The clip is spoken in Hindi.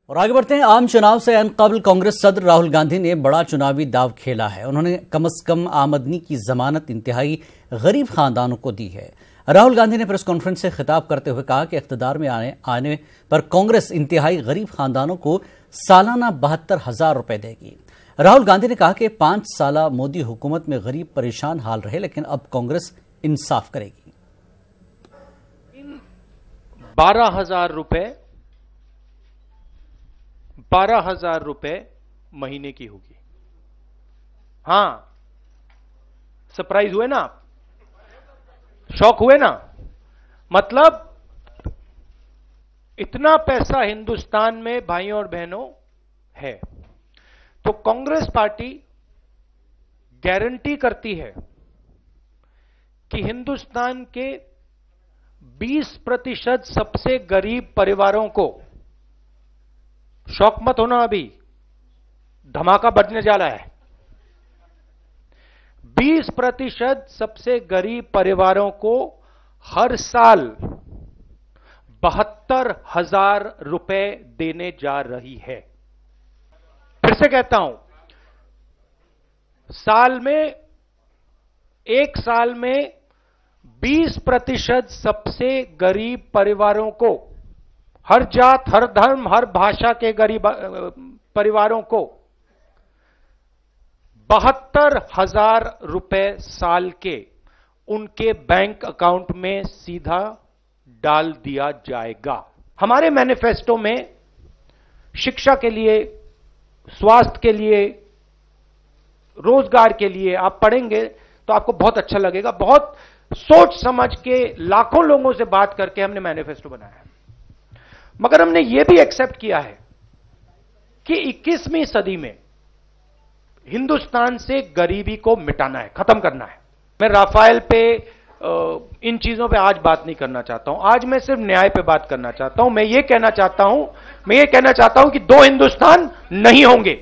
और आगे बढ़ते हैं। आम चुनाव से अनकबल कांग्रेस सदर राहुल गांधी ने बड़ा चुनावी दांव खेला है। उन्होंने कम से कम आमदनी की जमानत इंतहाई गरीब खानदानों को दी है। राहुल गांधी ने प्रेस कॉन्फ्रेंस से खिताब करते हुए कहा कि इख्तिदार में आने पर कांग्रेस इंतहाई गरीब खानदानों को सालाना 72,000 रुपए देगी। राहुल गांधी ने कहा कि 5 साल मोदी हुकूमत में गरीब परेशान हाल रहे, लेकिन अब कांग्रेस इंसाफ करेगी। 12,000 रुपए महीने की होगी। हां, सरप्राइज हुए ना आप, शॉक हुए ना। मतलब इतना पैसा हिंदुस्तान में भाइयों और बहनों है, तो कांग्रेस पार्टी गारंटी करती है कि हिंदुस्तान के 20% सबसे गरीब परिवारों को, शौक मत होना, अभी धमाका बजने जा रहा है, 20% सबसे गरीब परिवारों को हर साल 72,000 रुपए देने जा रही है। फिर से कहता हूं, एक साल में 20% सबसे गरीब परिवारों को, हर जात, हर धर्म, हर भाषा के गरीब परिवारों को 72,000 रुपए साल के उनके बैंक अकाउंट में सीधा डाल दिया जाएगा। हमारे मैनिफेस्टो में शिक्षा के लिए, स्वास्थ्य के लिए, रोजगार के लिए आप पढ़ेंगे तो आपको बहुत अच्छा लगेगा। बहुत सोच समझ के लाखों लोगों से बात करके हमने मैनिफेस्टो बनाया है। मगर हमने यह भी एक्सेप्ट किया है कि 21वीं सदी में हिंदुस्तान से गरीबी को मिटाना है, खत्म करना है। मैं राफेल पे, इन चीजों पे आज बात नहीं करना चाहता हूं। आज मैं सिर्फ न्याय पे बात करना चाहता हूं। मैं ये कहना चाहता हूं कि 2 हिंदुस्तान नहीं होंगे।